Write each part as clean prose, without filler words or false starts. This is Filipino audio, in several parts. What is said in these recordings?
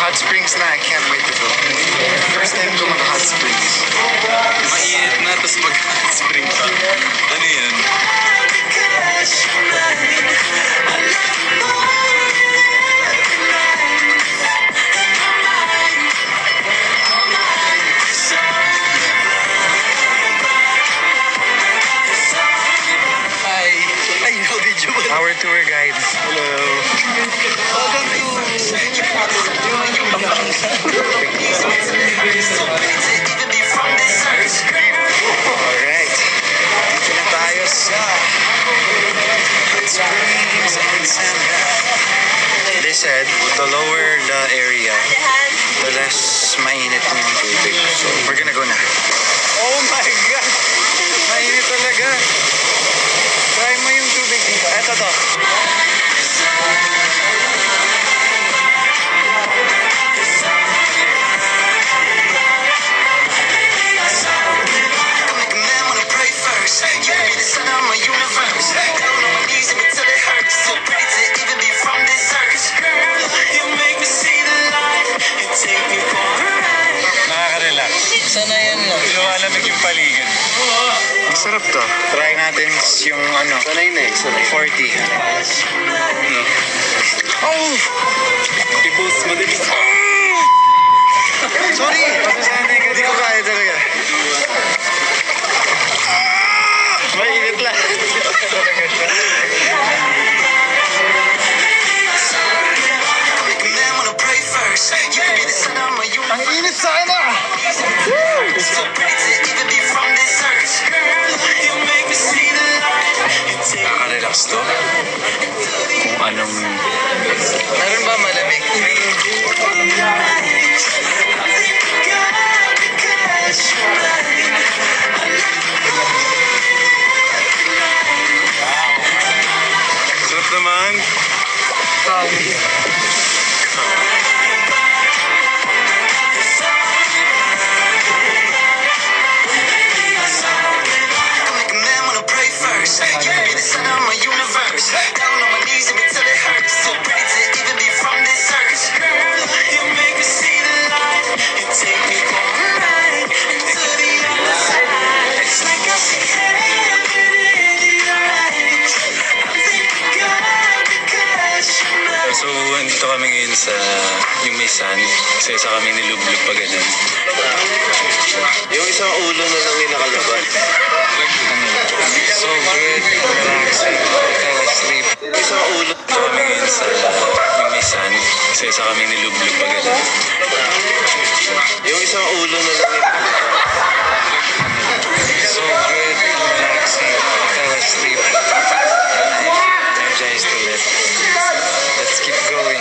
hot springs na. I can't wait to go. First time ko mag-hot springs. Mainit na, tapos mag-hot spring pa. Ano yan? Our tour guide. Hello. Alright. Dito na tayo sa Springs and Sandra. They said the lower the area, the less mainit yung tubig. So we're gonna go na. Oh my God! Mainit talaga. Try mo yung tubig dito. Eto to. Nakaka-relax. Sana yan lang. Lumalamig yung paligid. Masarap to. Try natin yung ano. Sanay na eh. 40. Ano? Oh! I-boost mo din. Sorry! Pasasanay ka. Hindi ko kaya talaga. Mainit lang. Ang init sana! Nakaka-relax to. Kung anong... Meron ba malamig? Sarap naman. So, andito kami ngayon sa yung may sun. Sa isa kami nilublog pa ganun. Yung isang ulo na lang yung nakalabas. So good. Relaxing. Fell asleep. Yung isang ulo. Andito kami ngayon sa yung may sun. Sa isa kami nilublog pa ganun. Yung isang ulo na lang yung nakalabas. So good. Relaxing. Fell asleep. Energized to live. Let's keep going.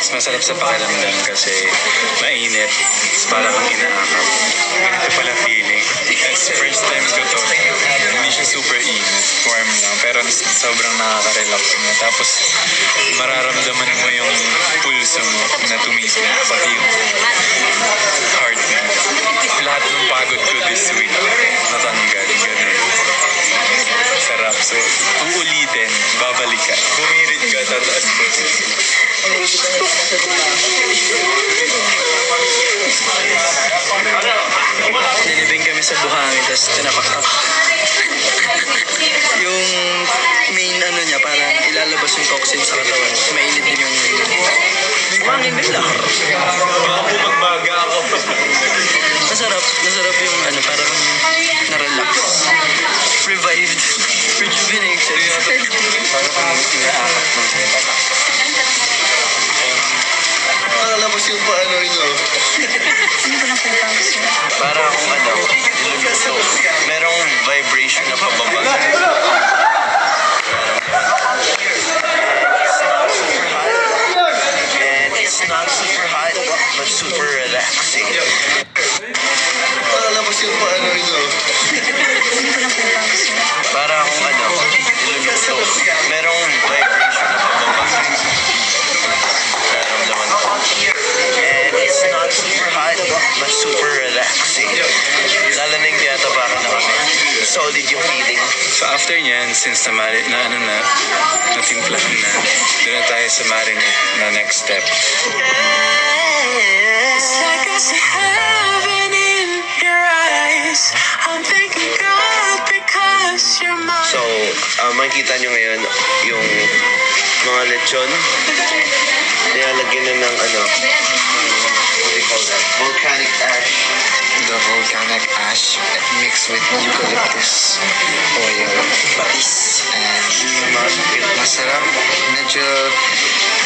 Mas masarap sa pakiramdam kasi mainit. Parang kang inaakap. Ganito pala feeling. As first time ko to, hindi siya super init. Warm lang. Pero sobrang nakaka-relax mo. Tapos mararamdaman mo yung pulso mo na tumitig. Pati yung heart mo. Lahat ng pagod ko this week natanggal. Ganun. Sarap. So, kung ulitin, babalik ka. Bumirit ka, tataas mo. Nilibing kami sa buhangin, tapos tinapak-tak. Yung main ano niya, parang ilalabas yung toxin sa katawan. Mainit din yung buhangin bigla. Baka magbaga ako. Masarap yung ano, parang na-relax. Revived. Rejuvenated. Parang kang inaakap mo. Nakalabas yung paano nyo. Para akong ano, iluluto. Merong vibration na pababa. since natimplahan na, doon na tayo sa marinate na next step. It's like I see heaven in your eyes. I'm thanking God because you're mine. So, makikita nyo ngayon yung mga lechon. Nilalagyan na ng what do you call that? Volcanic ash. The volcanic ash mixed with eucalyptus oil. And masarap. Medyo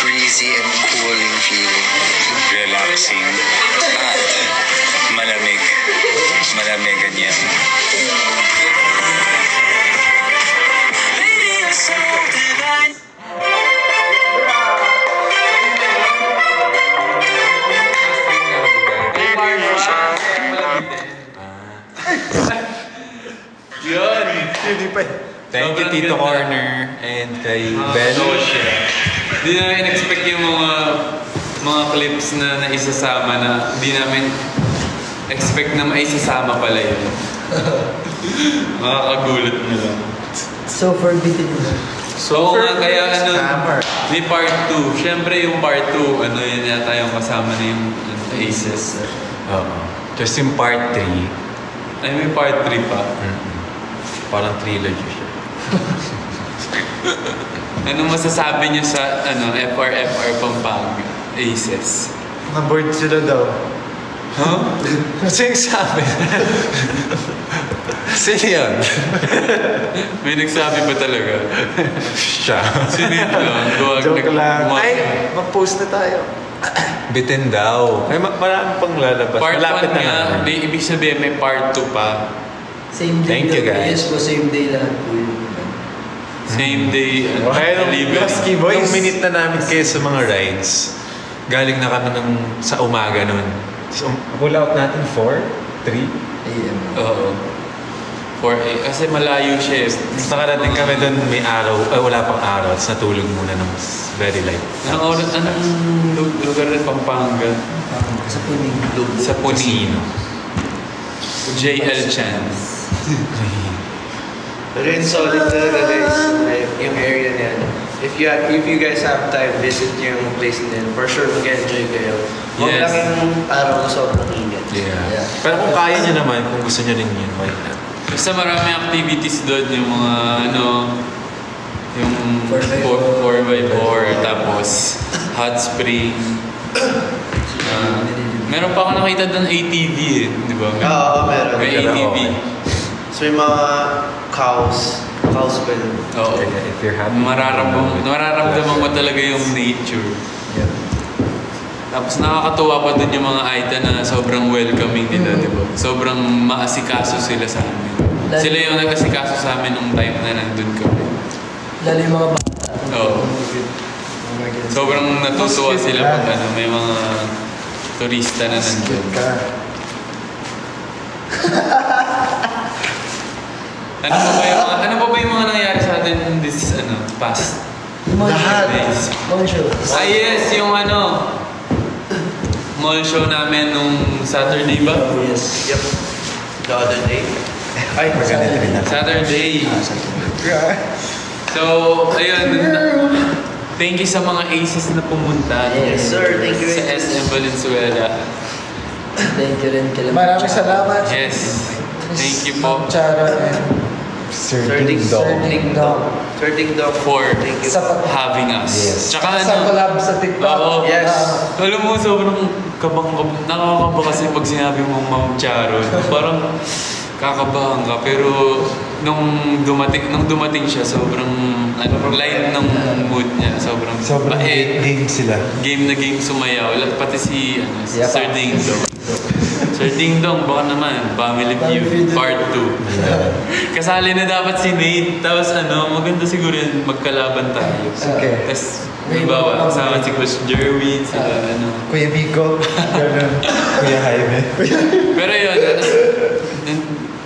breezy and cooling feeling. Relaxing. At malamig. Malamig ganyan. Baby, you're so divine. Thank you, Tito Corner, and kay Ben. Hindi namin expect yung mga clips na naisasama na hindi namin expect na maisasama pala yun. Makakagulat mo lang. So forbidden yun. So nga kaya may part 2. Siyempre yung part 2, yun yata yung kasama na yung Aces. Oo. Just yung part 3. Ay, may part 3 pa. Parang trilogy siya. Anong masasabi niyo sa FR Pampanga? Aces. Na-board sila daw. Huh? Kasi yung sabi. Sino yun? May nagsabi ba talaga? Siya. Sino yun lang? Joke lang. Ay, mag-post na tayo. Bitin daw. Ay, marami pang lalabas. Part 1 Malapit na nga, naman. may ibig sabihin may part 2 pa. Same day. Thank you, guys. Yes po, same day lahat po yun. Same day, Kaya delivery. nung minute na namin kayo sa mga rides, galing na kami sa umaga nun. So, pull out natin 4? 3? AM. Oo. 4A. Kasi malayo siya. Tapos nakarating kami doon, may araw, wala pang araw, tapos natulog muna ng very light. Anong lugar rin Pampanga? Sa Puning. Sa Puning. Casino. JL Chan. Pero yun, solid talaga guys, yung area na yan. If you guys have time, visit yung place na yan. For sure, mag-enjoy kayo. Huwag Yes. lang yung araw na sobrang init. Yeah. Pero kung kaya nyo naman, kung gusto nyo rin yun, why not? Basta marami activities doon, yung mga yung 4x4, 4x4, tapos hot spring. Meron pa ako nakita doon ATV di ba? Oo, meron. May ATV. So yung mga cows pa yun. Oo. If you're happy. Mararamdaman mo talaga yung nature. Yeah. Tapos nakakatuwa pa dun yung mga Aita na sobrang welcoming nila, di ba? Sobrang maasikaso sila sa amin. Sila yung nag-asikaso sa amin nung time na nandun kami. Lalo yung mga bata. Oo. Sobrang natutuwa sila pag may mga turista na nandun. Ano pa ba yung mga nangyari sa atin in this past Lahat. days? Bonjour. Yes, yung mall show namin nung Saturday ba? Yes. Yep. The other day. Ay, maganda rin natin. Saturday. So, ayun. Thank you sa mga aces na pumunta. Yes, sir. Thank you. Sa SM Valenzuela. Thank you rin kila Maraming salamat. Yes. Thank you po Charo and Sir Sir Ding Dong. Ding Dong. Sir Ding Dong. for Thank you. having us. Yes. Tsaka sa collab sa TikTok. Oo. Yes. Alam mo, sobrang nakakaba kasi pag sinabi mo Ma'am Charo. Parang kakabahan ka. Pero nung dumating siya, sobrang light ng mood niya. Sobrang bait. game sila. Game na game sumayaw. Pati si Yeah, Sir Ding Dong. Sir Ding Dong, baka naman, Family Feud Part 2. Kasali na dapat si Nate. Tapos maganda siguro yun, magkalaban tayo. Okay. Tapos, halimbawa, kasama si Chris Jerwin, sila Kuya Biko. Ganun. Kuya Jaime. Pero yun,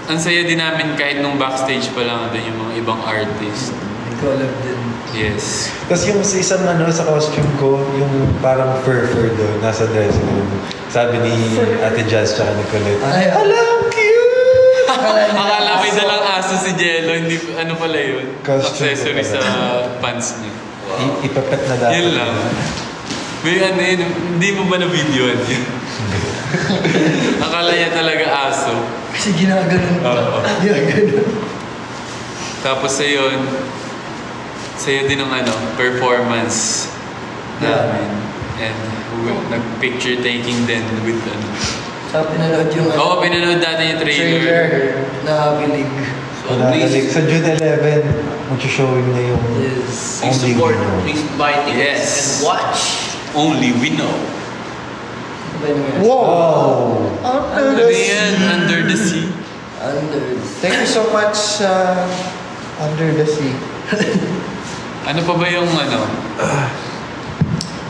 ang saya din namin kahit nung backstage pa lang doon yung mga ibang artist. collab din. Yes. Tapos yung sa isang sa costume ko, yung parang fur doon, nasa dressing room. Sabi ni Ate Jazz tsaka ni Colette, Ay, alam, cute! Akala may dalang aso si Jello, hindi ano pala yun? Costume Accessory pala. sa pants niya. Ipapet na dapat. Yun lang. May ano yun, hindi mo ba na-videoan yun? Akala niya talaga aso. Kasi ginaganon pa. Oo. Ginaganon. Tapos sa'yo din ang performance namin. And nag-picture taking din with Sa pinanood yung Oo, pinanood natin yung trailer. Nakabilig. Sa June 11, mag-showing na yung Yes. Please Only support, We Know. please buy tickets Yes. and watch. Only we know. Ano ba yung mga- Wow! Ano yan? Under the Sea? Under. Thank you so much, Under the Sea. Ano pa ba yung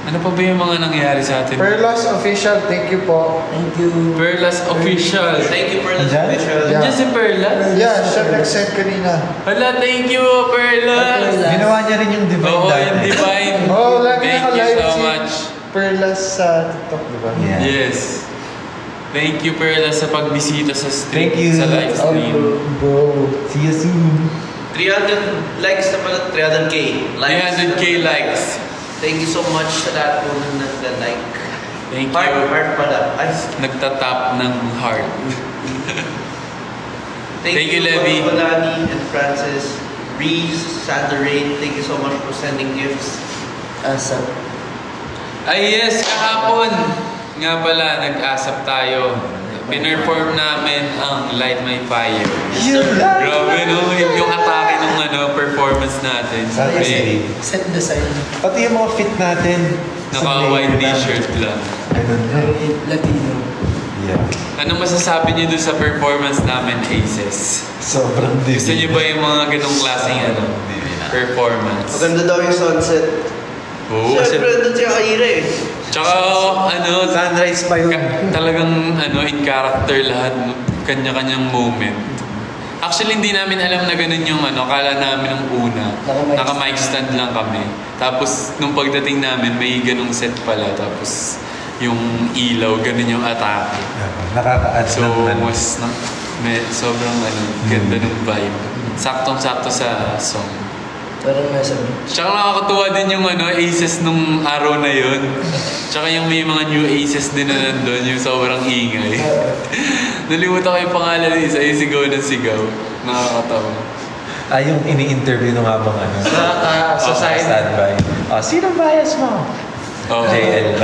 Ano pa ba yung mga nangyayari sa atin? Perlas Official, thank you po. Thank you. Perlas Official. Thank you for the Andyan? special. Yeah. Nandiyan si Perlas? Yeah, siya nag-send kanina. Hala, thank you, Perlas! Perlas. Ginawa niya rin yung Divine Oo, dati. yung Divine. Oo, lagi Thank you naka-live so si much. Perlas sa TikTok, di ba? Yes. Thank you, Perlas, sa pagbisita sa stream. Thank you. Sa live stream. Bro, see you soon. 300 likes na pala, 300k likes. 300k likes. Thank you so much sa lahat po na nag-like. Thank Heart, you. heart pala. Ay, Nagtatap ng heart. Thank you, Levi. Polani and Francis. Reese, Sander Rain, thank you so much for sending gifts. Asap. Ay yes, kahapon. Nga pala, nag-asap tayo. Pinerform namin ang Light My Fire. Grabe no, yung atake ng performance natin. Sabi, Set the sign. Pati yung mga fit natin. naka-white t-shirt lang. Ganun na. Latino. Yeah. Ano masasabi niyo dun sa performance namin, Aces? Sobrang divine. Gusto niyo ba yung mga ganong klaseng performance? Maganda daw yung sunset. Oo. Siyempre, doon siya kaira eh. Tsaka Sunrise pa yun. talagang in character lahat, no? Kanya-kanyang moment. Actually, hindi namin alam na ganun yung kala namin nung una. Naka-mic stand lang kami. Tapos, nung pagdating namin, may ganung set pala. Tapos, yung ilaw, ganun yung atake. Nakaka-add So, ng sobrang ganda ng vibe. Saktong-sakto sa song. Parang nasa beach. Tsaka nakakatuwa din yung Aces nung araw na yun. Tsaka yung may mga new Aces din na nandun, yung sobrang ingay. Nalimutan ko yung pangalan ng isa, yung sigaw ng sigaw. Nakakatawa. yung ini-interview nung habang sa standby. Sino bias mo? Oh. JL.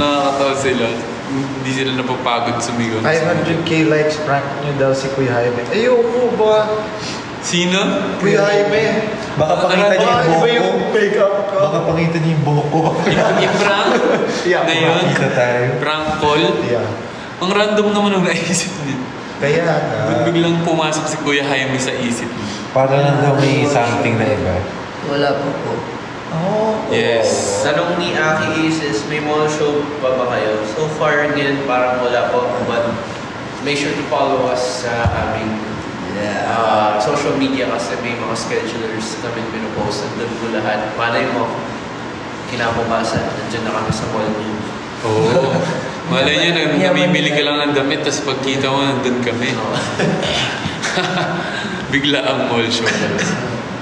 Nakakatawa sila. Hindi sila napapagod sumigaw. 500k likes prank niyo daw si Kuya Jaime. Ayoko ba? Sino? Kuya Jaime. Baka pakita niyo yung buhok ko. make up ko? Baka pakita niyo yung buhok ko. Yung prank? Yeah, na yun? makita tayo. Prank call? Yeah. Ang random naman ang naisip niya. Kaya Ba't biglang pumasok si Kuya Jaime sa isip niya? para lang daw may something na iba. Wala po po. Yes. Tanong ni Aki Aces, may mall show pa ba kayo? So far, din parang wala po. But make sure to follow us sa aming social media kasi may mga schedulers namin pinupost. Nandun po lahat. Malay mo, kinabukasan, nandiyan na kami sa mall niyo. Oo. Malay nyo, namimili ka lang ng damit, tapos pagkita mo, nandun kami. Bigla ang mall show.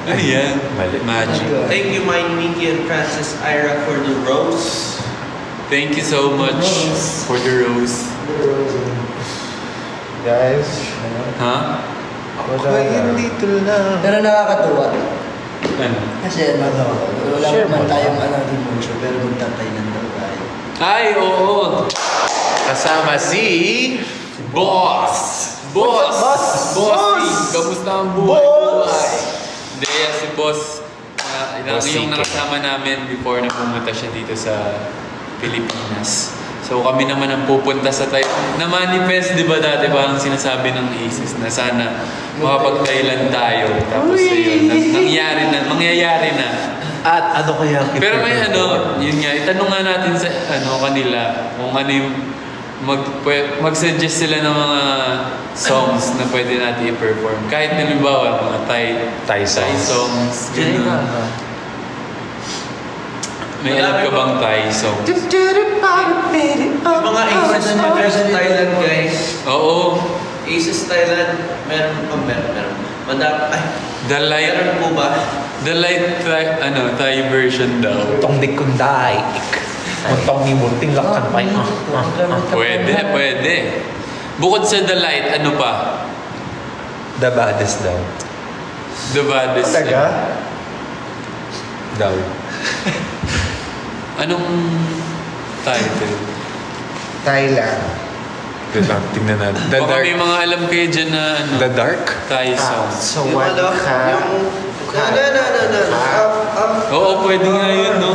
Ayan. Magic. Thank you, Mike, Mickey, and Francis Ira for the rose. Thank you so much for the rose. Guys, Ha? wala dito lang. Pero nakakatuwa. Ano? Kasi wala naman tayong emotion pero magtatay lang daw tayo. Ay, oo. Kasama si Boss. Bossy. Kamusta ang buhay? Hindi, si Boss. Yung nakasama namin before na pumunta siya dito sa Pilipinas. So kami naman ang pupunta sa Thailand. Na-manifest, di ba dati parang sinasabi ng Aces na sana makapag-Thailand tayo. Tapos ayun, mangyayari na. At ano kaya? Pero may yun nga, itanong nga natin sa kanila kung ano yung mag-suggest sila ng mga songs na pwede natin i-perform. Kahit halimbawa, mga Thai songs. Ganun. May alam ka bang Thai song? Yung mga Aces members sa Thailand, guys. Oo. Aces Thailand, meron. The light, Meron po ba? the light Thai version daw. Tong di kunday. Tong ni munting laksan pa. Pwede. Bukod sa the light, ano pa? The baddest daw. The baddest. Daw. Anong title? Thailand. Good lang, tingnan natin. The Baka Dark. may mga alam kayo dyan na The Dark? Thai song. So Yung what ano, Oo, pwede nga yun, no?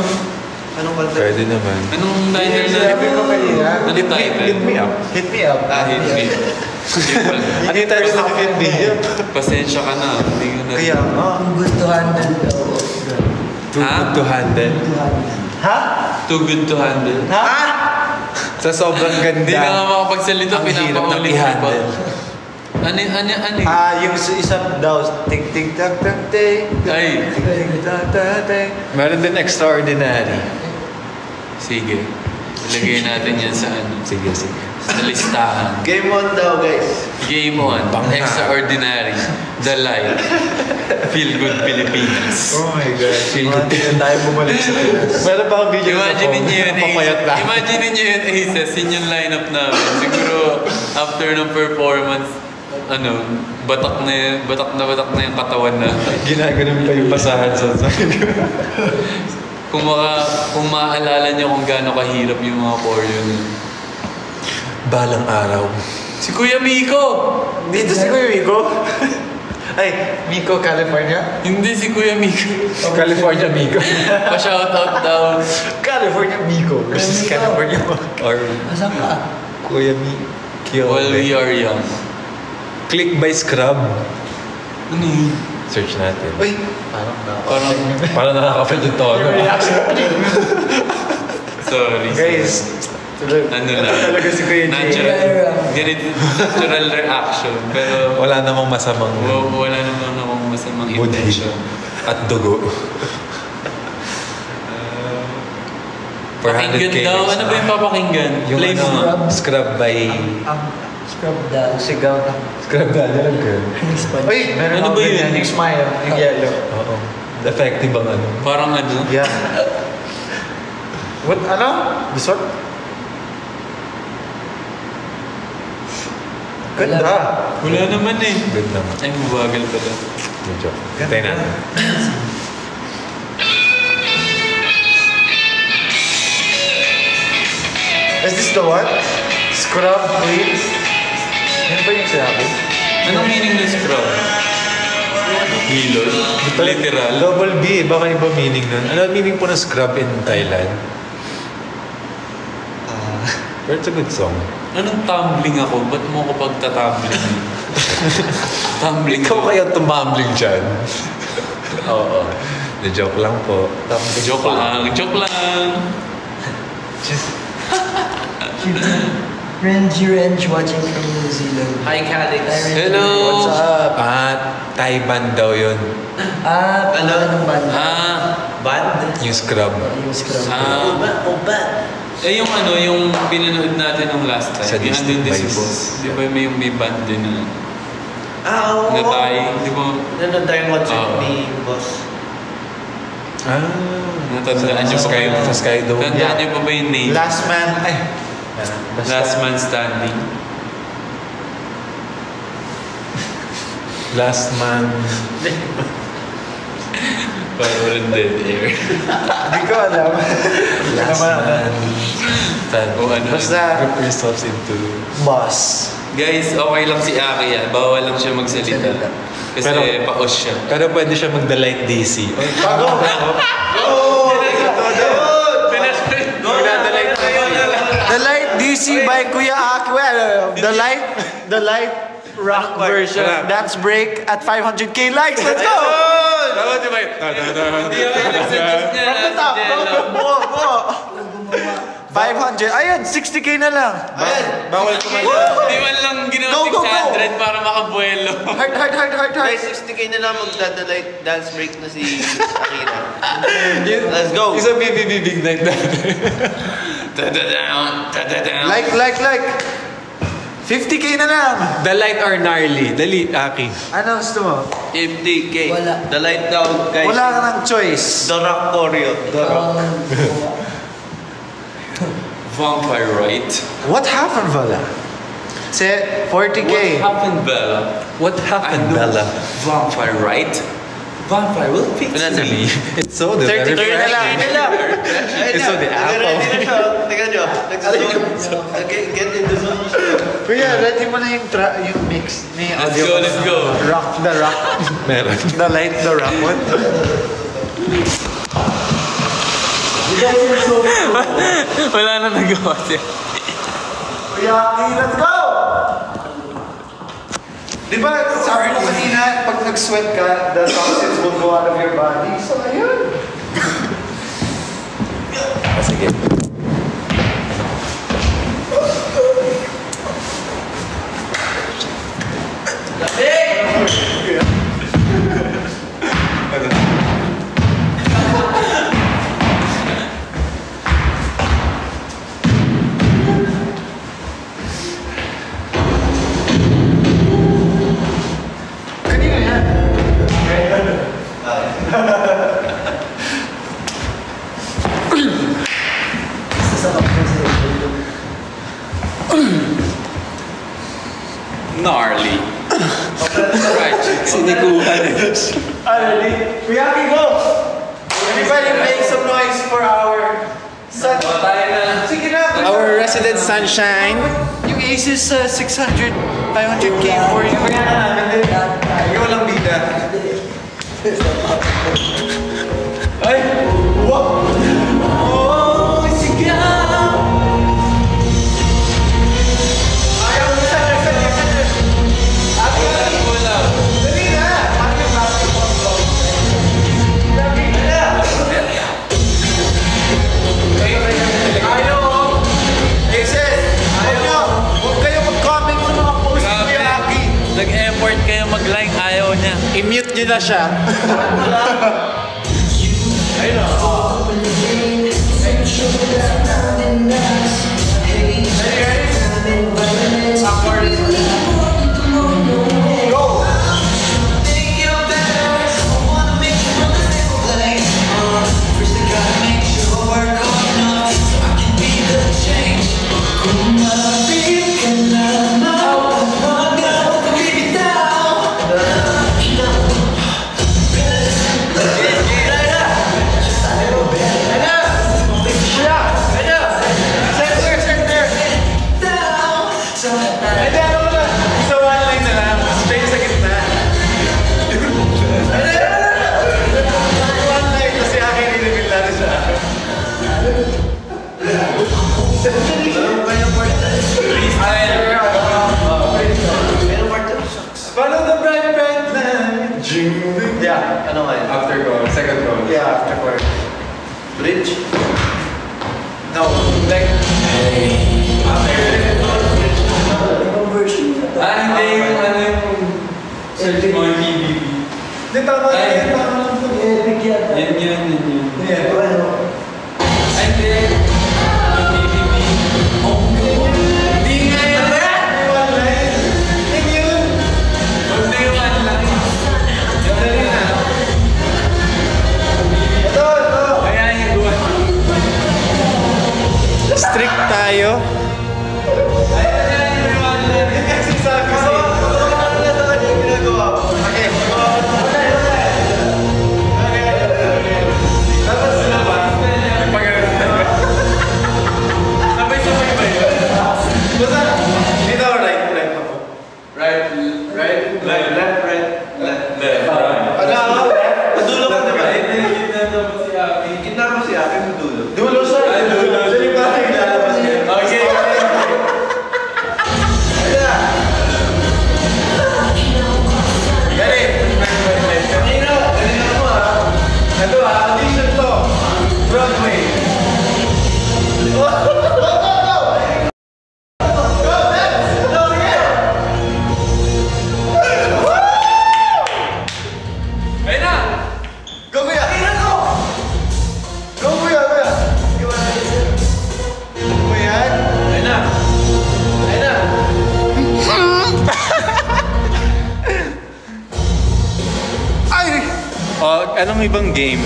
Anong kanta? Pwede naman. Anong title na? Sabi ko kanina. Ano title? Hit me up. Hit me up. Hit me. Ano yung title ng hit me up? Pasensya ka na. Hindi ko na. Kaya, kung good to handle daw. Too good to handle. Ha? Too good to handle. Sa sobrang ganda. Hindi na nga makapagsalita, Ang hirap ng pinapaulit ko pa. i-handle. Ano? Yung isa daw, tik tik tak tak tik. Ay. Tik tik tak tak tik. Meron din extraordinary. Sige. Ilagay natin yan sa Sige. sa listahan. Game on daw, guys. Game on. Bangha. Extraordinary. The Light. Feel Good Philippines. Oh my God. Hindi tayo bumalik sa Pinas. Meron pa akong video Imagine niyo yun, Papayat Aces. lang. Imagine niyo yun, Aces. Yun yung lineup namin. Siguro, after ng performance, batak na yung katawan na. Ginaganon pa yung basahan sa Kung maaalala niyo kung gaano kahirap yung mga choreo nun. Balang araw. Si Kuya Miko! Dito si Kuya Miko? Ay, Miko, California? Hindi si Kuya Miko. California Migo. Pa-shoutout daw. California Miko versus California Or Asan ka? Kuya Mikio. While we are young. Click by Scrub. Ano yun? Search natin. Uy, parang Parang, Para nakaka-feel yung tono. sorry. Guys, Ano lang. talaga si Kuya Jay. Natural reaction. Pero Wala namang masamang wala naman akong masamang budhi intention. at dugo. 400K. Pakinggan daw. Ano ba yung papakinggan? Yung Play mo nga. Scrub by... Scrub down. Sigaw na. Scrub na, alam ko. Uy, meron Ano ako ba yun? ganyan. Yung smile. Yung yellow. Oo. Effective ang ano. Parang ano? Yeah. What? Ano? Resort? Ganda. Wala naman eh. Good naman. Ay, mabagal pala. Good job. Tayo natin. Is this the one? Scrub, please. Yan ba yung sinabi? Anong meaning ng scrub? Hilod? Literal? Double B. Baka iba meaning nun. Ano meaning po ng scrub in Thailand? But it's a good song. Anong tumbling ako? Ba't mo ako pagtatumbling? Tumbling Ikaw ako. kaya tumambling dyan. Oo. Na-joke lang po. Joke lang. Joke lang. Renji watching from New Zealand. Hi, Calix. Hello. What's up? Thai band daw yun. Anong band? Band? Yung scrub. Yung scrub. Oba. Yung yung pinanood natin nung last time. Sa Yung andun din si Disney Boss. Di ba may band din na Oo. na Thai? Di ba? Nanood tayong concert Oo. ni Boss. Natandaan niyo Sa pa Sky, ba? sa Sky Dome. Tandaan niyo pa ba yung name? Last man. Ay. Last Man Standing. Last man. Parang walang dead air. Hindi ko alam. Last man. O ano. Basta, Group yourselves into... boss. Guys, okay lang si Aki ah. Bawal lang siya magsalita. Kasi Pero- paos siya. Pero pwede siya mag-the-light DC. Bago. The Light DC by Kuya Aki. Well, the light rock version. That's break at 500k likes. Let's go! Hindi ako nagsuggest niya na si Jello. Buo. 500. Ayun, 60k na lang. Ayan. Bawal kumanta. Di man lang ginawa Go, go, go. 600 para makabuelo. Heart. Guys, 60k na lang magdadalay dance break na si Akira. Let's go. Isa big night natin. Tadadam, tadadam. Like. 50K na lang. The light or gnarly? Dali, Aki. Ano gusto mo? 50K. The light down, guys. Wala ka ng choice. The Rock Oreo. The Rock. Vampire right? What happened, Vala? Say 40K. What happened, Bella? What happened, I know Bella? Vampire right? Vampire will fix me. It's so the 30K na lang. It's so the apple. Teka nyo. Get in the zone. Kuya, ready mo na yung mix ni Let's audio. go, let's go. Rock, the rock. Meron. The light, the rock. What? Wala na nagawa siya. Kuya, let's go! Di ba, sabi mo kanina, pag nag-sweat ka, the toxins will go out of your body. So, ayun. Sige. Kanina yan. Gnarly. Right. Sinikuhan. Already? We have to go! Everybody make some noise for our sun. Sige na. Our resident sunshine. Yung Asus 600, 500K for you. Ikaw lang bida. Ay! Wow! Oh, sigaw! Ayaw mo sa nagsan. Ate, wala. Dali na! Paano yung basketball ball? Dali na! Ayaw! Aces! Huwag kayo mag-comment sa mga post ni Kuya Aki. Nag-effort kayo mag-like, ayaw niya. I-mute nyo na siya. Follow the bright line. Yeah, ano nga yun? After goal, second goal. Yeah, after court. Bridge. No, like... Hindi yung ano yung search mo yung PBB. Hindi, tama na yun. Tama na yun. Yan. Yeah. Ay, hindi. Yung PBB. Hindi nga yan. Hindi yung online. Madali na. Kaya yung duwan. Strict tayo. Dulo siya. Dulo. Dali pa rin lalabas niya. Okay. Anong ibang game?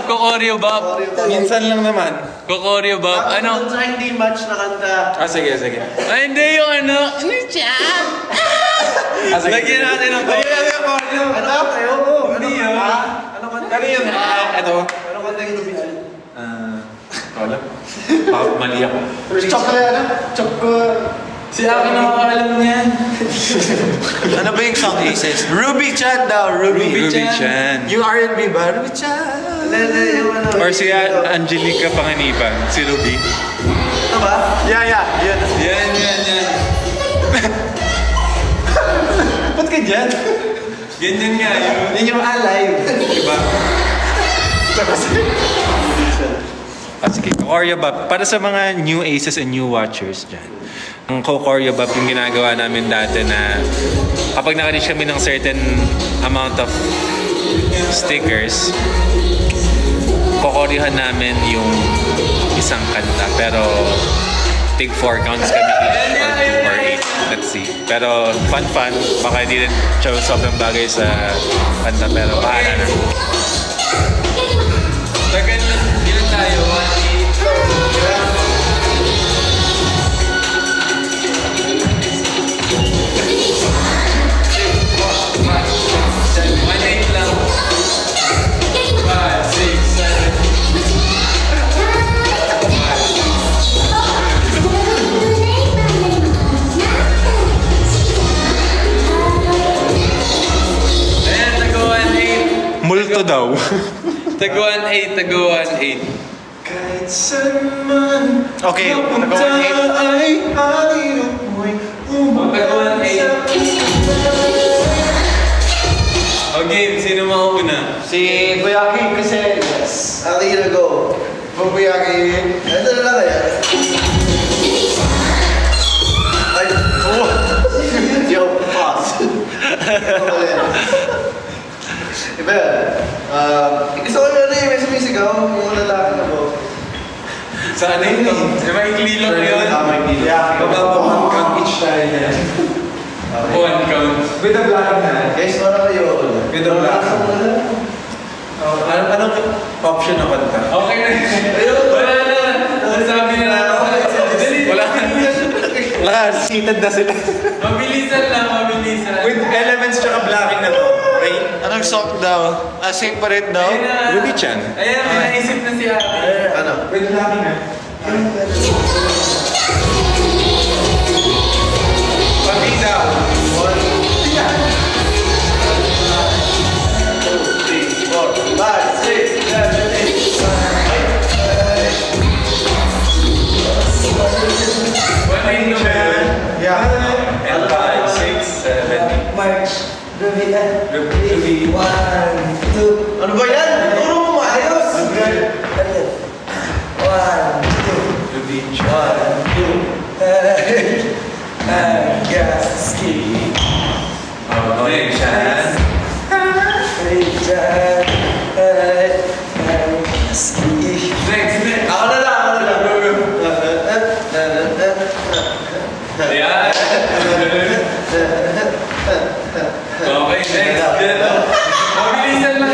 Kokoryobab. Minsan lang naman. Kokoryobab. Ano? Sa hindi match na kanta. Sige. Ay, hindi yung ano. Ano siya? Lagyan natin ng Ano kayo? Hindi yun. Ano kanta? Ano yun? Ito. Ano kanta yung lubian? Wala. Baka mali ako. Si Aki nakakaalam niyan. Ano ba yung song Aces? Ruby Chan daw, Ruby. Ruby Chan. Yung R&B ba? Ruby Chan. Or si Angelica Panganiban. Si Ruby. Ano ba? Yeah. Yan. Yan. Ba't ka dyan? Ganyan nga yun. Yun yung alive. Diba? Sige, Kokoryobab. Para sa mga new aces and new watchers dyan. Ang Kokoryobab yung ginagawa namin dati na kapag naka-reach kami ng certain amount of stickers, kokoryohan namin yung isang kanta. Pero tig 4 counts kami each or 2 or 8. Let's see. Pero fun. Baka hindi rin siya sobrang bagay sa kanta pero bahala na. Tagal na. Ilan tayo? 1-8 lang. 5, 6, 7. Ayan, taga 1-8. Multo daw. Taga 1-8. Kahit saan man Okay, taga 1-8. ay halina't mo'y Taga 1-8. Okay, sino mauna? Si Kuya Aki kasi yes. Aki na go. Kuya Aki. Ito na lang kaya. Ay, yo, pass. Iba gusto ko yun may sumisigaw. Yung lalaki na po. Saan na yun? Maikli lang yun. Yeah, One count each tayo na. 1 count. With the black na. guys, ano kayo? With the black. Anong option na kanta? Okay na. Wala na. Nasabi na lang. Wala, seated na sila. Mabilisan lang. With elements tsaka blacking na to. Okay? Anong song daw? Separate daw? Ayun na. Ruby Chan. Ayan, may naisip na si Ate. Ano? With blacking na. Pabida. 1, 2. Ano ba yan? Turo mo maayos! 1, 2. 1, 2. Agaski. Okay, Shan. Next. Ako na lang. Ayan. Okay, next. Mabilisan lang.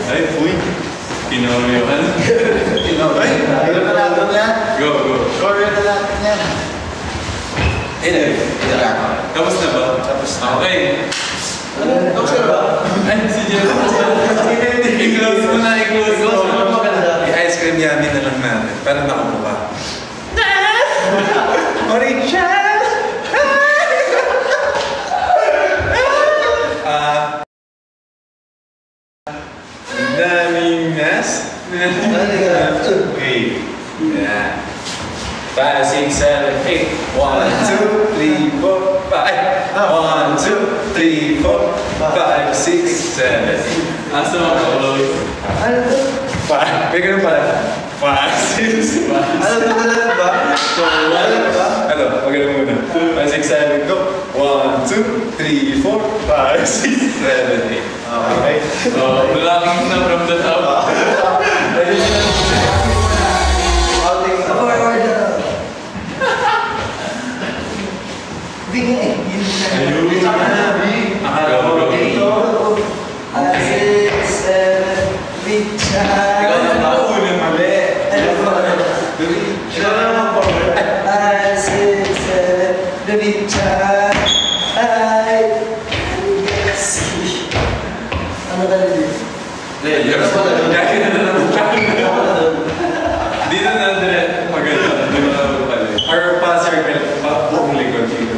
Ay, uy. Pinorio ka na. Ayun na natin yan. Go. Cover na natin yan. Tapos na ba? Tapos na. Okay. Tapos na ba? Ay, si Jeff. I-close mo na. I-ice cream yummy na lang natin. Para nakabuka. Orange! Daming nas. Okay. Yeah. 5, 6, 7, 8. 1, 2, 3, 4, 5. 1, 2, 3, 4, 5, 6, 7. Asa mo close? May ganun pala. 5, 6, 7. Ano ba? Ano? Magaling muna. 5, 6, 7, go. 1, 2, 3, 4, 5, 6, 7, 8. Okay. Blocking na from the top. Dito na dire maganda. Or pa-circle, buong likod dito.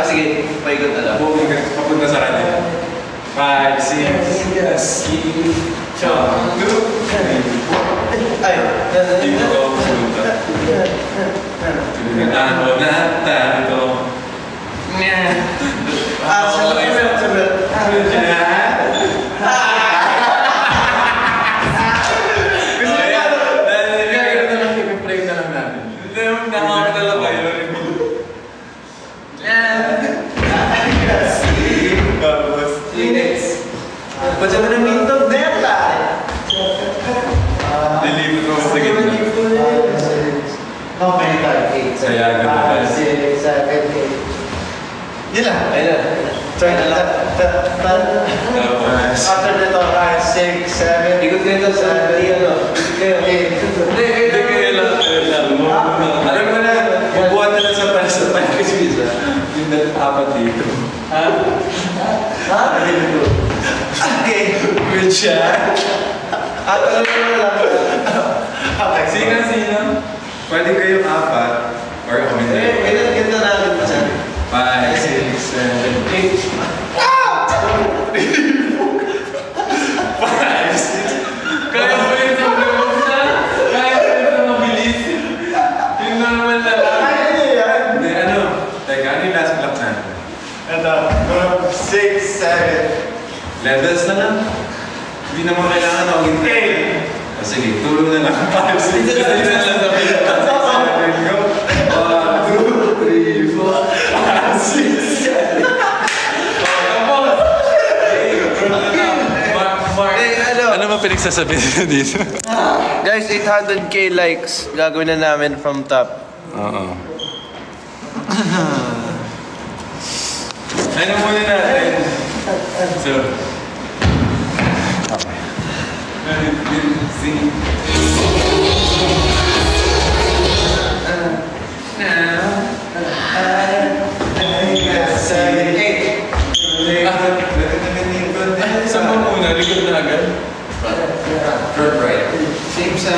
Sige, paikot na lang. Buong likod, papunta sa kanya. 5, 6, yes. 2, 3, 4. Ay, Dito ko pumunta. Ano na tayo? Baca mo ng mintog, Deta! Deliver ko sa gitna. Okay, 8, 7, 6, 7, 8. Yun lang. Ayun na. Try na lang. After nito, 5, 6, 7. Ikot kayo sa ano. Ikot kayo. Hindi kayo lang. Alam mo na, bubuhat na lang sa package visa. Yung apat dito. Ha? Okay. Good shot. Alam mo na lang. Okay. Sino? Pwede kayong apat or kami na. Ganito natin pa siya. 5, 6, 7, 8. Kaya mo yun sa mga kaya mo yun sa mabilis. Yung normal na lang. Hindi, ano? Teka, ano yung last block natin? Ito. 6, 7. Levels na lang. Hindi naman kailangan ako hintay. Sige, tulong na lang. 5, 6, 7, 8. Go. 1, 2, 3, 4, 5, 6, 7. Ano ba pinagsasabi nila dito? Guys, 800k likes. Gagawin na namin from top. Oo. Ano muna natin? So, saan mo muna? Likod na agad? Front right. Same sa...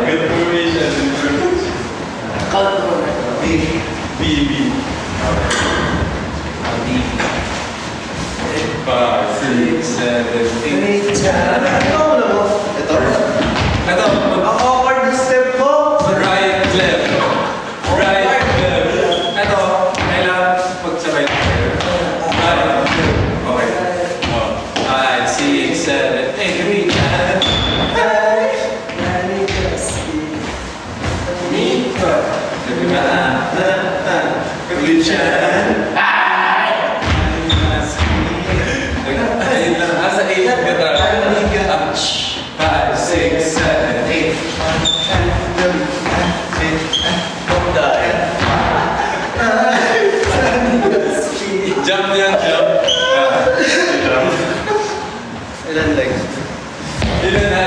Good formation. BB. 5, 6, 7, 8. Ito. Ito. Ang awkward dyan. Asa 8 ka talaga? 5, 6, 7, 8. Jump yan, jump. Ilan legs? Ilan na.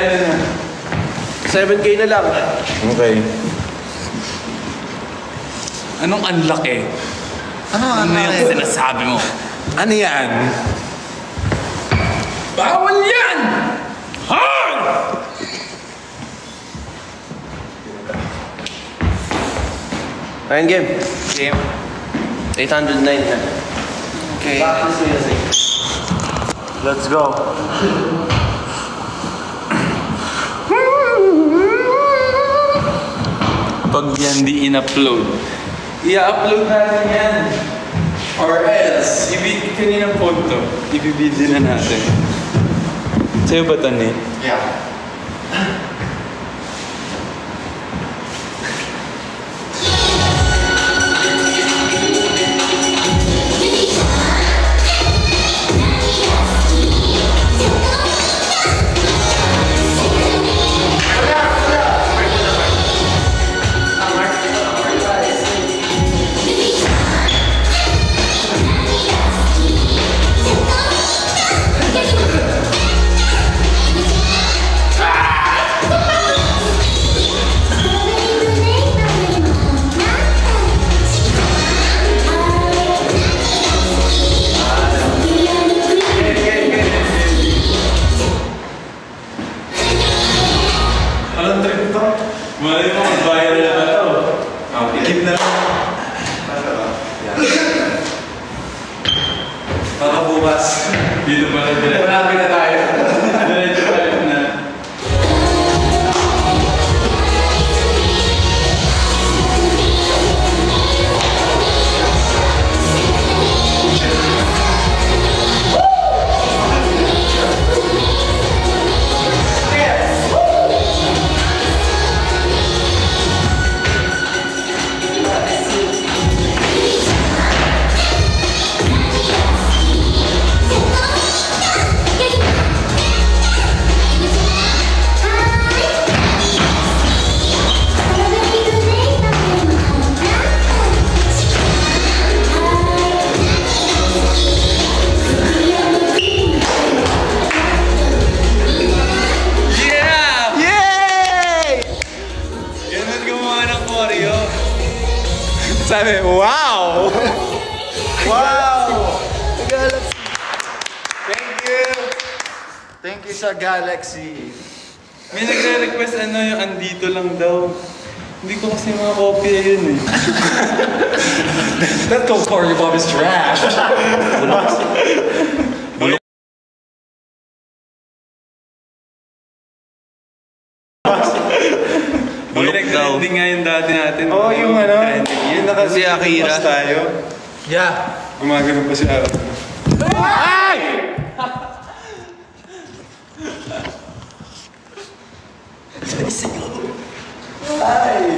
7K na lang. Okay. Anong unlock eh? Ano yung sinasabi mo? Ano yan? Bawal yan! Hard! Ayun, game. Game. 809 na. Okay. Practice music. Let's go. Pag yan di in-upload, i-upload natin yan. Or else, kaninang phone to, ibibidin na natin. Sa'yo ba, Tani? Yeah. Malay mo, mag-viral na ba ito? Ikip na lang. Baka bukas. Dito pa na diretso. Marami na tayo. Diretso pa rin na. Sabi, wow! Wow! Galaxy. Thank you. Thank you sa Galaxy. May nagre-request yung andito lang daw. Hindi ko kasi mga kopya yun eh. That goes for your Bob is trash. Bulok daw. Nag-trending nga yung dati natin. Yung Trending yan. Si Akira. tayo. Yeah. Gumagano pa si Akira.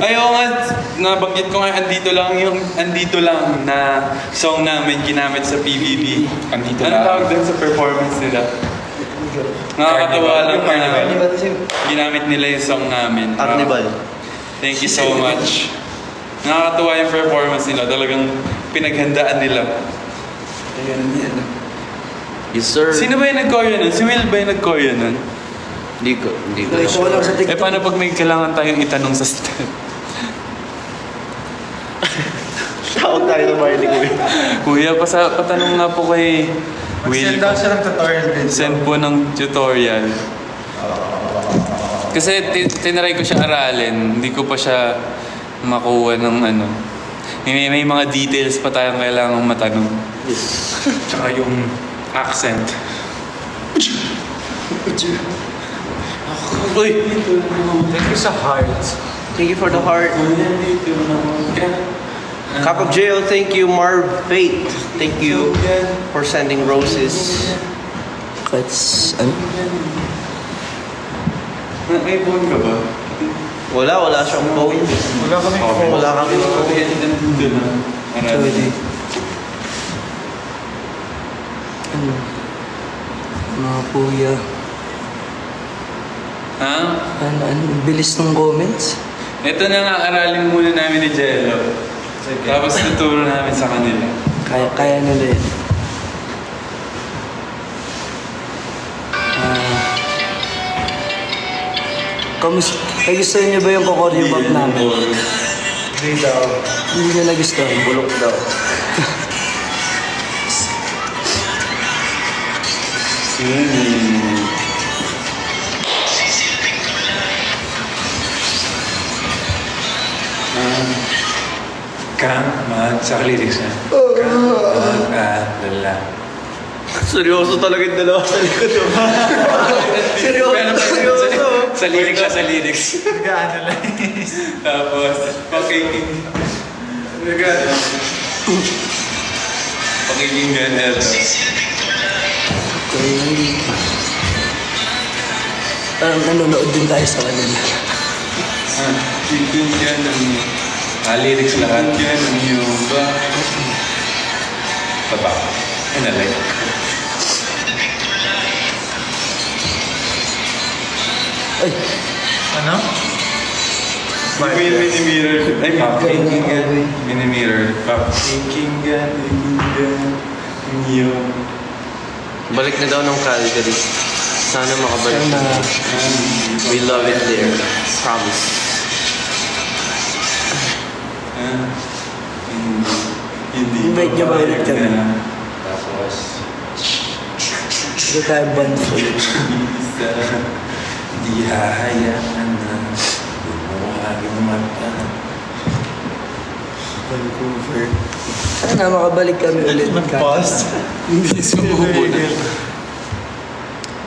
Ayaw nga, nabanggit ko nga andito lang na song namin ginamit sa PBB. Andito Ano lang. tawag doon sa performance nila? Nakakatawa lang na ginamit nila yung song namin. Carnival. Thank you so much. Nakakatawa yung performance nila. Talagang pinaghandaan nila. Yes, sir. Sino ba yung nag-choreo nun? Si Will ba yung nag-choreo nun? Hindi ko. Eh paano pag may kailangan tayong itanong sa step? Tawag tayo ng Marley Kuya. Kuya, patanong nga po kay Will. Send daw siya ng tutorial din. Send po ng tutorial. Kasi tinry ko siya aralin. Hindi ko pa siya makuha ng ano. May mga details pa tayong kailangang matanong. Tsaka yung accent. Uy! Thank you sa heart. Thank you for the heart. Cup of Jail, thank you. Marv Fate, thank you for sending roses. May phone ka ba? Wala siyang phone. Wala kami phone. Wala kami phone. Nandun na. Sorry. Ano? Mga kuya. Ha? Ano, bilis ng comments. Ito na nga, aralin muna namin ni Jello. Tapos tuturo namin sa kanila. Kaya nila yun. Kamusta? Nagustuhan niyo ba yung kokoryobab namin? Hindi daw. Hindi niya nagustuhan. Bulok daw. Sa lyrics na. Mag-alala. Seryoso talaga yung dalawa sa likod. Seryoso. Sa lyrics siya, sa lyrics. Nag-analyze. Tapos, pakikinggan ito. Parang nanonood din tayo sa kanila. Pakikinggan ng lyrics lahat. Pakikinggan ng iyong ba? Baba. Like. Ay! Ano? Mini-mirror. Ay, pakikinggan. Mini-mirror. Pakikinggan ng iyong Balik na daw ng Calgary. Sana makabalik. Sana. We love it there. Promise. Invite niyo ba ulit kami? Tapos, Hindi tayo band ulit. di hahayaan na lumuhag ang mata. Vancouver. Sana makabalik kami ulit. Nag-pause. Hindi sumubuna.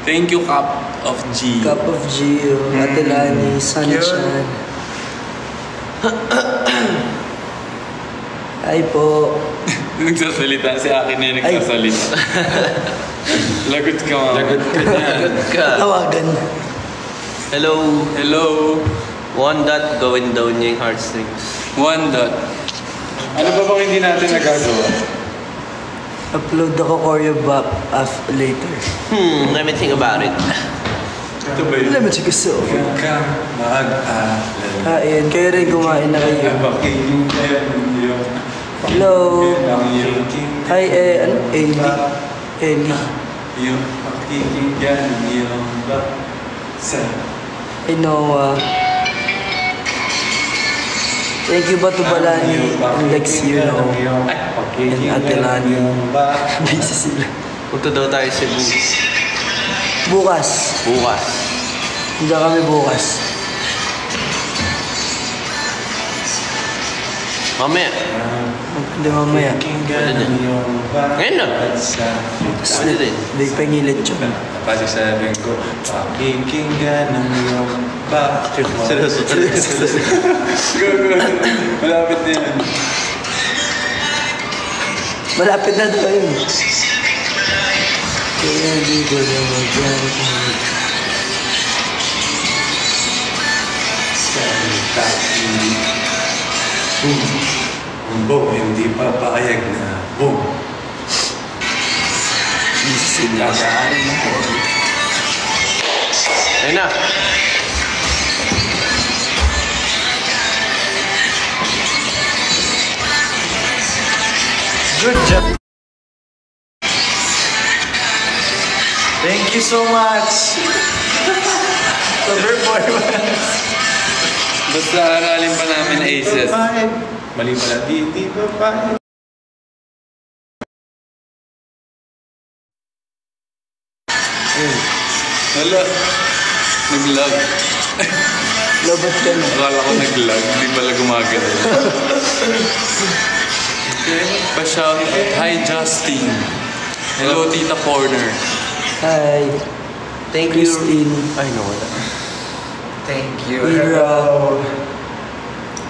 Thank you, Cup of G. Cup of Gio, Atelani, Sunshine. Ay po. Nagsasalita si akin na yung nagsasalita. Lagot ka, mama. Lagot ka niyan. Tawagan. Hello. Hello. One dot, going down niya yung heartstrings. One dot. Ano ba bang hindi natin nagagawa? Upload ako choreograph later. Let me think about it. Ito ba yun? Alam mo, gusto. Huwag kang mag-alala. Kain. Kayo rin kumain na kayo. Pakikinggan ng iyong Hello. Hi, ano? Ellie. Yung pakikinggan ng iyong basa. Hi, Noah. Thank you ba to Balani and Lexio, no? And Atelani. Busy sila. Punta daw tayo sa Cebu. Bukas. Bukas. Hindi kami bukas. Mamaya. Hindi mamaya. Pakikinggan ng iyong Ngayon na. basa. Pwede din. Hindi pangilit yun. Pasasabihin ko, pakikinggan ng iyong basa. Seryoso. Go. Malapit na yan. Malapit na daw yun. Kaya di ko na mag-alala. Salita hindi. Boom. Hindi papayag na boom. Kakaanin na po. Ayun na. Good job. Thank you so much. Cover performance. Basta aralin pa namin Aces. Mali pala, di papayag. Wala. Nag-lag. Labat ka na. Akala ko nag-lag. Hindi pala gumagano. Pa-shout out. Hi, Justin. Hello, Tita Corner. Hi. Thank you. Christine. Ay, no, wala. Thank you. Hello.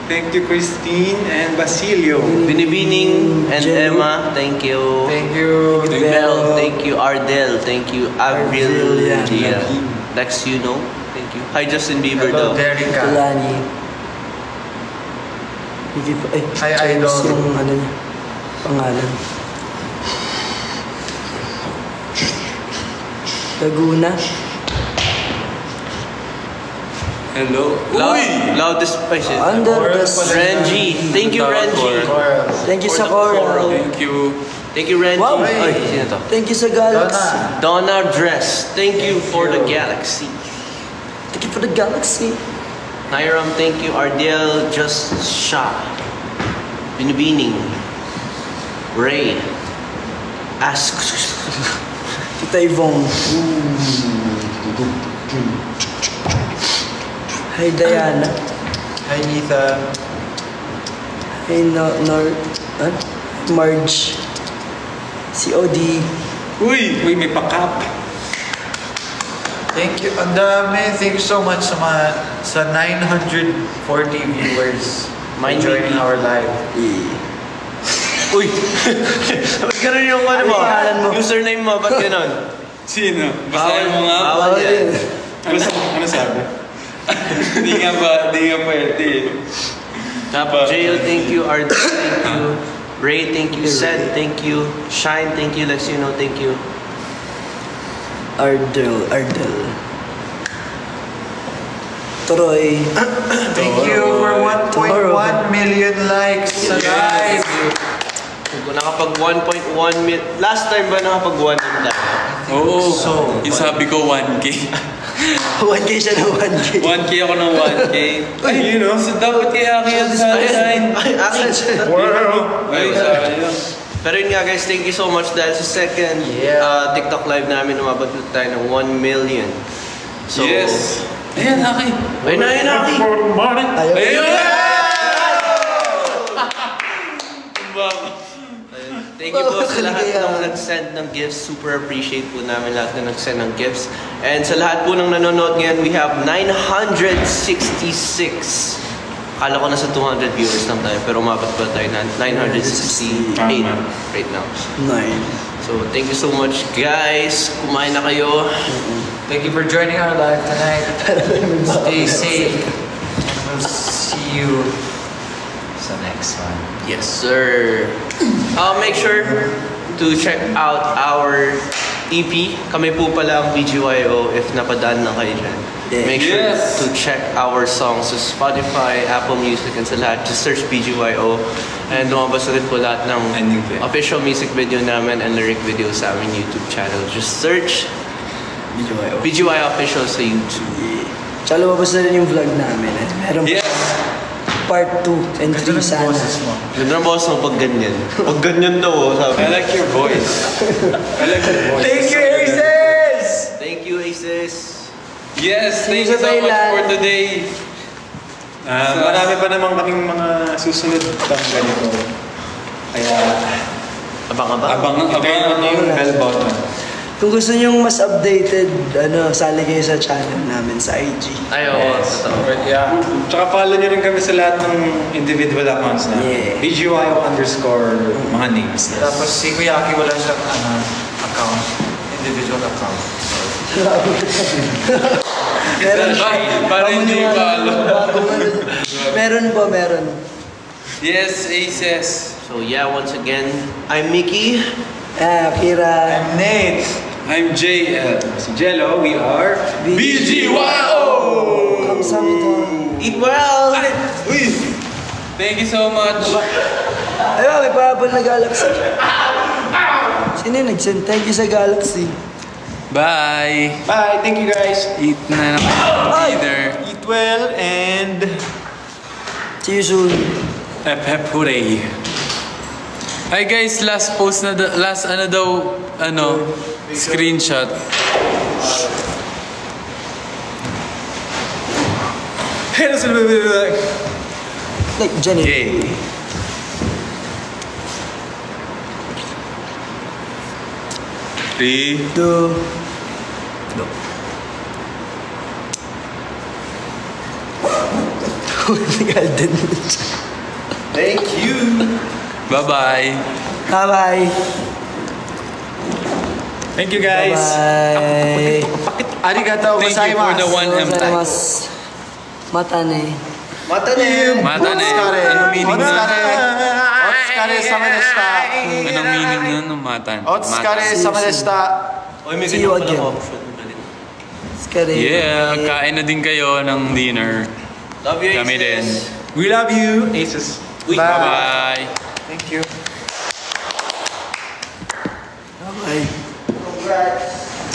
Thank you, Christine and Basilio. Binibining and Jello. Emma, thank you. Thank you. Bell, thank you. Ardel, thank you. Avril, Avril, yeah. Gia. Lex, you know, thank you. Hi, Justin Bieber daw. Tulani. Hindi pa, Hi, Idol. Yung ano niya. pangalan. Laguna. Hello. Loudest pa siya. Under the Renji. Thank you, Renji. Thank you For sa the Coral. coral. Thank you. Thank you, Renji. Wow. Ay, sino to? Thank you sa Galaxy. Donna Dress. Thank you for the galaxy. Thank you for the Galaxy. Nairam, thank you. Ardiel Just Shah. Binibining. Ray. Ask. Tita Yvonne. Hi Diana. Hi, Nita. Hi Marge. COD. Uy, may pakap. Thank you. Ang dami. Thank you so much sa 940 viewers joining our live. Uy! Ba't ganun yung ano mo? Username mo, ba't ganun? Sino? Basahin mo nga. Bawal yan. Ano sabi? Di nga pwede. Tapos, Jail, thank you. Art, thank you. Ray, thank you. Sed, thank you. Shine, thank you. Lexino, thank you. Ardel. Troy. Thank you for 1.1 million likes sa live. Kung nakapag 1.1 million. Last time ba nakapag 1 million tayo? Oo. So, yung sabi ko 1K. 1K siya ng 1K. 1K ako ng 1K. Ay, you know. So dapat kaya sa akin. Ay, akin siya. Ay, sayang. Pero yun nga guys, thank you so much dahil sa second TikTok live namin, umabot tayo ng 1 million. So, Yes. Ayan, Aki. Ayun na, Aki. Ayun! Thank you po sa lahat ng nag-send ng gifts. Super appreciate po namin lahat na nag-send ng gifts. And sa lahat po ng nanonood ngayon, we have 966. Akala ko nasa 200 viewers lang tayo, pero umabot pa tayo na 968 right now. 9. So, thank you so much, guys. Kumain na kayo. thank you for joining our live tonight. Stay safe. We'll see you sa next one. Yes, sir. Make sure to check out our EP. Kami po pala ang BGYO if napadaan na kayo dyan. Make sure to check our songs sa Spotify, Apple Music, and sa lahat. Just search BGYO. And lumabas na rin po lahat ng official music video namin and lyric video sa aming YouTube channel. Just search BGYO Official sa YouTube. Tsaka lumabas na rin yung vlog namin. Meron part 2 and 3 sana. Ganda ng boss mo pag ganyan. Pag ganyan daw, sabi. I like your voice. Thank you, Aces! Thank you, Aces. Yes, thank you so much for today. Marami pa naman kaming mga susunod pang ganito. Kaya, Abang-abang. abang yung bell button. Kung gusto nyo mas updated, sali kayo sa channel namin sa IG. Ay, oo. Yeah. Tsaka follow nyo rin kami sa lahat ng individual accounts na. Yeah. BGYO underscore mga names. Tapos si Kuya Aki wala siyang account. Individual account. Para hindi pa alam. Meron. Yes, Aces. So yeah, once again, I'm Mickey. Kira. I'm Nate. I'm JL. Si Jello, we are BGYO! Kamsahamnida. Eat well! Uy! Thank you so much. Ayun, may pahabol na Galaxy. Sino yung nag-send? Thank you sa Galaxy. Bye! Bye! Thank you guys! Eat na naman either. Eat well and See you soon. hep hep hooray! Hi guys, last post na screenshot. Hey, that's a little bit like... Like, Jenny. Yay! Three. 2. Golden. Thank you! Bye-bye. Bye-bye. Thank you guys! Bye-bye. Arigatou Thank you for the 1M time. Matane. Mata na yun! Mata na eh. Ano meaning na? Otsukare sama deshita. Anong meaning nun? Umatan. Otsukare sama deshita. See you again. Skare. Yeah, kain na din kayo ng dinner. Love you, Kami din. We love you, Aces. Bye-bye. Thank you. Bye.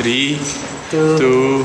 3, 2,